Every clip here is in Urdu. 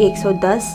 110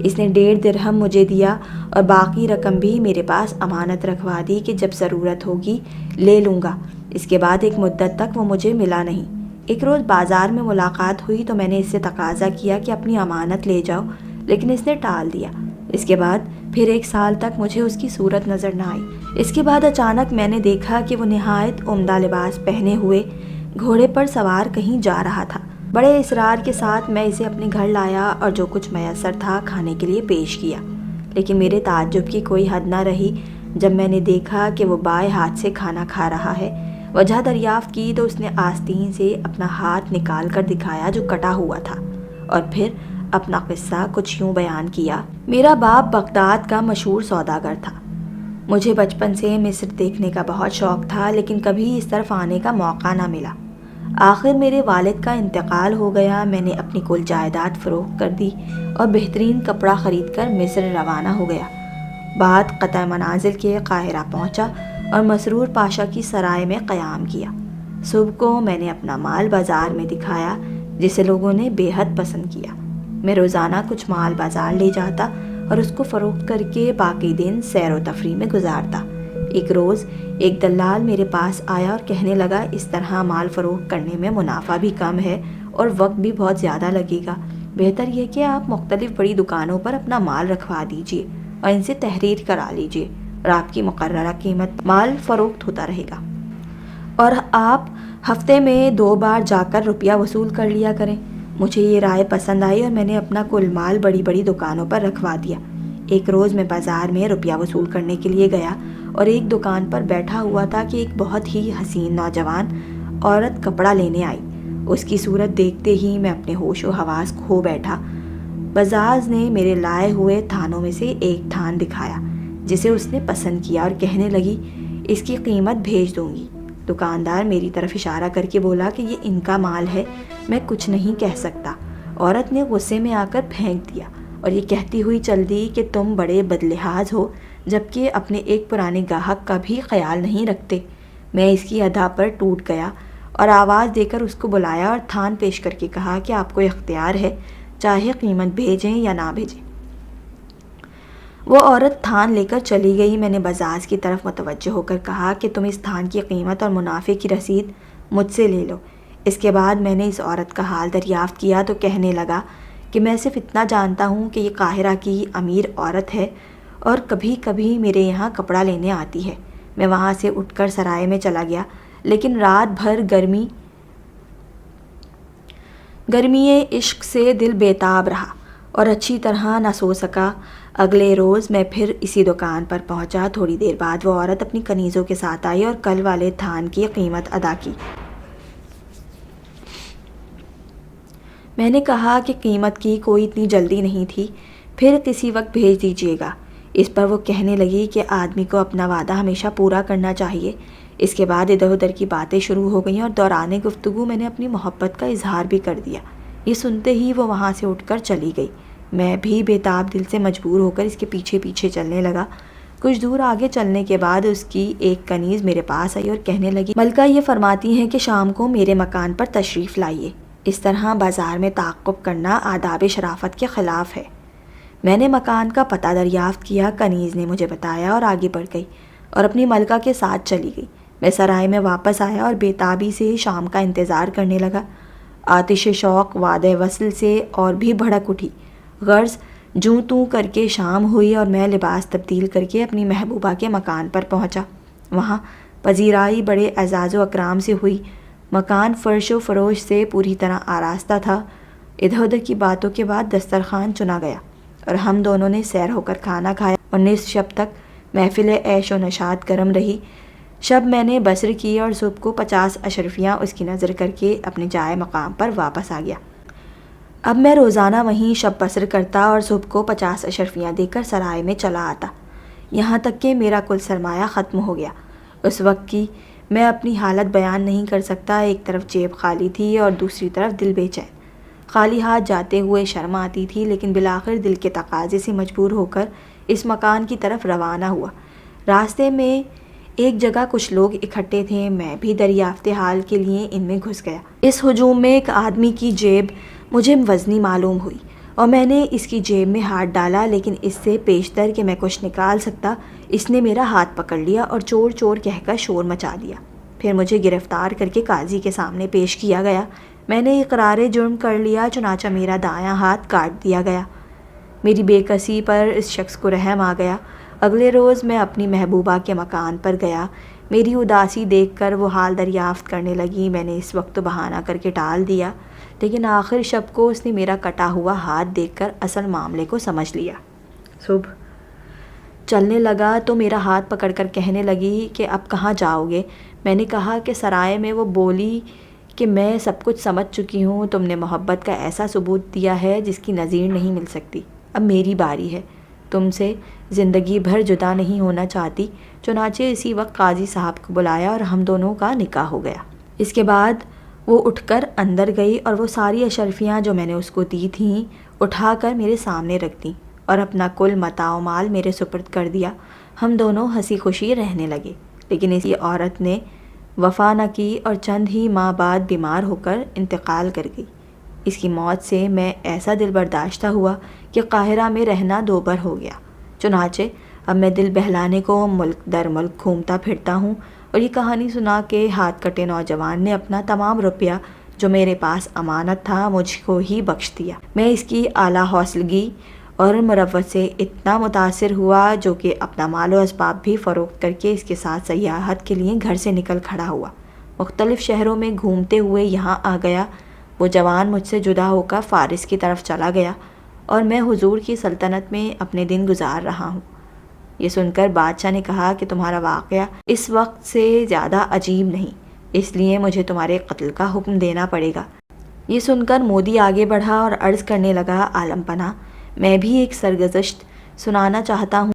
اس نے 1.5 درہم مجھے دیا اور باقی رقم بھی میرے پاس امانت رکھوا دی کہ جب ضرورت ہوگی لے لوں گا۔ اس کے بعد ایک مدت تک وہ مجھے ملا نہیں۔ ایک روز بازار میں ملاقات ہوئی تو میں نے اس سے تقاضا کیا کہ اپنی امانت لے جاؤ، لیکن اس نے ٹال دیا۔ اس کے بعد پھر 1 سال تک مجھے اس کی صورت نظر نہ آئی۔ اس کے بعد اچانک میں نے دیکھا کہ وہ نہایت عمدہ لباس پہنے ہوئے گھوڑے پر سوار کہیں جا رہا تھا۔ بڑے اصرار کے ساتھ میں اسے اپنے گھر لایا اور جو کچھ میسر تھا کھانے کے لیے پیش کیا، لیکن میرے تعجب کی کوئی حد نہ رہی جب میں نے دیکھا کہ وہ بائیں ہاتھ سے کھانا کھا رہا ہے۔ وجہ دریافت کی تو اس نے آستین سے اپنا ہاتھ نکال کر دکھایا جو کٹا ہوا تھا، اور پھر اپنا قصہ کچھ یوں بیان کیا۔ میرا باپ بغداد کا مشہور سوداگر تھا۔ مجھے بچپن سے مصر دیکھنے کا بہت شوق تھا، لیکن کبھی اس طرف آنے کا موقع نہ ملا۔ آخر میرے والد کا انتقال ہو گیا۔ میں نے اپنی کل جائیداد فروخت کر دی اور بہترین کپڑا خرید کر مصر روانہ ہو گیا۔ بعد قطع منازل کے قاہرہ پہنچا اور مسرور پاشا کی سرائے میں قیام کیا۔ صبح کو میں نے اپنا مال بازار میں دکھایا جسے لوگوں نے بے حد پسند کیا۔ میں روزانہ کچھ مال بازار لے جاتا اور اس کو فروخت کر کے باقی دن سیر و تفریح میں گزارتا۔ ایک روز ایک دلال میرے پاس آیا اور کہنے لگا، اس طرح مال فروخت کرنے میں منافع بھی کم ہے اور وقت بھی بہت زیادہ لگے گا، بہتر یہ کہ آپ مختلف بڑی دکانوں پر اپنا مال رکھوا دیجیے اور ان سے تحریر کرا لیجیے اور آپ کی مقررہ قیمت مال فروخت ہوتا رہے گا، اور آپ ہفتے میں 2 بار جا کر روپیہ وصول کر لیا کریں۔ مجھے یہ رائے پسند آئی اور میں نے اپنا کل مال بڑی بڑی دکانوں پر رکھوا دیا۔ ایک روز میں بازار میں روپیہ وصول کرنے کے لیے گیا اور ایک دکان پر بیٹھا ہوا تھا کہ ایک بہت ہی حسین نوجوان عورت کپڑا لینے آئی۔ اس کی صورت دیکھتے ہی میں اپنے ہوش و حواس کھو بیٹھا۔ بزاز نے میرے لائے ہوئے تھانوں میں سے ایک تھان دکھایا جسے اس نے پسند کیا اور کہنے لگی، اس کی قیمت بھیج دوں گی۔ دکاندار میری طرف اشارہ کر کے بولا کہ یہ ان کا مال ہے، میں کچھ نہیں کہہ سکتا۔ عورت نے غصے میں آ کر پھینک دیا اور یہ کہتی ہوئی چل دی کہ تم بڑے بدلحاظ ہو، جبکہ اپنے ایک پرانے گاہک کا بھی خیال نہیں رکھتے۔ میں اس کی ادا پر ٹوٹ گیا اور آواز دے کر اس کو بلایا اور تھان پیش کر کے کہا کہ آپ کو اختیار ہے، چاہے قیمت بھیجیں یا نہ بھیجیں۔ وہ عورت تھان لے کر چلی گئی۔ میں نے بزاز کی طرف متوجہ ہو کر کہا کہ تم اس تھان کی قیمت اور منافع کی رسید مجھ سے لے لو۔ اس کے بعد میں نے اس عورت کا حال دریافت کیا تو کہنے لگا کہ میں صرف اتنا جانتا ہوں کہ یہ قاہرہ کی امیر عورت ہے اور کبھی کبھی میرے یہاں کپڑا لینے آتی ہے۔ میں وہاں سے اٹھ کر سرائے میں چلا گیا، لیکن رات بھر گرمی عشق سے دل بیتاب رہا اور اچھی طرح نہ سو سکا۔ اگلے روز میں پھر اسی دکان پر پہنچا۔ تھوڑی دیر بعد وہ عورت اپنی کنیزوں کے ساتھ آئی اور کل والے تھان کی قیمت ادا کی۔ میں نے کہا کہ قیمت کی کوئی اتنی جلدی نہیں تھی، پھر کسی وقت بھیج دیجیے گا۔ اس پر وہ کہنے لگی کہ آدمی کو اپنا وعدہ ہمیشہ پورا کرنا چاہیے۔ اس کے بعد ادھر ادھر کی باتیں شروع ہو گئیں اور دوران گفتگو میں نے اپنی محبت کا اظہار بھی کر دیا۔ یہ سنتے ہی وہ وہاں سے اٹھ کر چلی گئی۔ میں بھی بےتاب دل سے مجبور ہو کر اس کے پیچھے پیچھے چلنے لگا۔ کچھ دور آگے چلنے کے بعد اس کی ایک کنیز میرے پاس آئی اور کہنے لگی، ملکہ یہ فرماتی ہیں کہ شام کو میرے مکان پر تشریف لائیے۔ اس طرح بازار میں تعاقب کرنا آداب شرافت کے خلاف ہے۔ میں نے مکان کا پتہ دریافت کیا، کنیز نے مجھے بتایا اور آگے بڑھ گئی اور اپنی ملکہ کے ساتھ چلی گئی۔ میں سرائے میں واپس آیا اور بےتابی سے شام کا انتظار کرنے لگا۔ آتش شوق وعدہ وصل سے اور بھی بھڑک اٹھی۔ غرض جوں توں کر کے شام ہوئی اور میں لباس تبدیل کر کے اپنی محبوبہ کے مکان پر پہنچا۔ وہاں پذیرائی بڑے اعزاز و اکرام سے ہوئی۔ مکان فرش و فروش سے پوری طرح آراستہ تھا۔ ادھر ادھر کی باتوں کے بعد دسترخوان چنا گیا اور ہم دونوں نے سیر ہو کر کھانا کھایا اور نصف شب تک محفل عیش و نشاط گرم رہی۔ شب میں نے بسر کی اور صبح کو 50 اشرفیاں اس کی نظر کر کے اپنے جائے مقام پر واپس آ گیا۔ اب میں روزانہ وہیں شب بسر کرتا اور صبح کو 50 اشرفیاں دے کر سرائے میں چلا آتا، یہاں تک کہ میرا کل سرمایہ ختم ہو گیا۔ اس وقت کی میں اپنی حالت بیان نہیں کر سکتا۔ ایک طرف جیب خالی تھی اور دوسری طرف دل بے چین۔ خالی ہاتھ جاتے ہوئے شرم آتی تھی، لیکن بالآخر دل کے تقاضے سے مجبور ہو کر اس مکان کی طرف روانہ ہوا۔ راستے میں ایک جگہ کچھ لوگ اکٹھے تھے، میں بھی دریافت حال کے لیے ان میں گھس گیا۔ اس ہجوم میں ایک آدمی کی جیب مجھے وزنی معلوم ہوئی اور میں نے اس کی جیب میں ہاتھ ڈالا، لیکن اس سے پیشتر کہ میں کچھ نکال سکتا اس نے میرا ہاتھ پکڑ لیا اور چور چور کہہ کر شور مچا دیا۔ پھر مجھے گرفتار کر کے قاضی کے سامنے پیش کیا گیا۔ میں نے اقرار جرم کر لیا، چنانچہ میرا دایاں ہاتھ کاٹ دیا گیا۔ میری بے کسی پر اس شخص کو رحم آ گیا۔ اگلے روز میں اپنی محبوبہ کے مکان پر گیا۔ میری اداسی دیکھ کر وہ حال دریافت کرنے لگی۔ میں نے اس وقت تو بہانہ کر کے ٹال دیا، لیکن آخر شب کو اس نے میرا کٹا ہوا ہاتھ دیکھ کر اصل معاملے کو سمجھ لیا۔ صبح چلنے لگا تو میرا ہاتھ پکڑ کر کہنے لگی کہ اب کہاں جاؤ گے؟ میں نے کہا کہ سرائے میں۔ وہ بولی کہ میں سب کچھ سمجھ چکی ہوں، تم نے محبت کا ایسا ثبوت دیا ہے جس کی نظیر نہیں مل سکتی۔ اب میری باری ہے، تم سے زندگی بھر جدا نہیں ہونا چاہتی۔ چنانچہ اسی وقت قاضی صاحب کو بلایا اور ہم دونوں کا نکاح ہو گیا۔ اس کے بعد وہ اٹھ کر اندر گئی اور وہ ساری اشرفیاں جو میں نے اس کو دی تھیں اٹھا کر میرے سامنے رکھ دیں اور اپنا کل متاع و مال میرے سپرد کر دیا۔ ہم دونوں ہنسی خوشی رہنے لگے، لیکن اسی عورت نے وفا نہ کی اور چند ہی ماہ بعد بیمار ہو کر انتقال کر گئی۔ اس کی موت سے میں ایسا دل برداشتہ ہوا کہ قاہرہ میں رہنا دوبر ہو گیا۔ چنانچہ اب میں دل بہلانے کو ملک در ملک گھومتا پھرتا ہوں اور یہ کہانی سنا کہ ہاتھ کٹے نوجوان نے اپنا تمام روپیہ جو میرے پاس امانت تھا مجھ کو ہی بخش دیا۔ میں اس کی اعلیٰ حوصلگی اور مروت سے اتنا متاثر ہوا جو کہ اپنا مال و اسباب بھی فروخت کر کے اس کے ساتھ سیاحت کے لیے گھر سے نکل کھڑا ہوا۔ مختلف شہروں میں گھومتے ہوئے یہاں آ گیا۔ وہ جوان مجھ سے جدا ہو کر فارس کی طرف چلا گیا اور میں حضور کی سلطنت میں اپنے دن گزار رہا ہوں۔ یہ سن کر بادشاہ نے کہا کہ تمہارا واقعہ اس وقت سے زیادہ عجیب نہیں، اس لیے مجھے تمہارے قتل کا حکم دینا پڑے گا۔ یہ سن کر مودی آگے بڑھا اور عرض کرنے لگا، عالم پناہ، میں بھی ایک سرگزشت سنانا چاہتا ہوں۔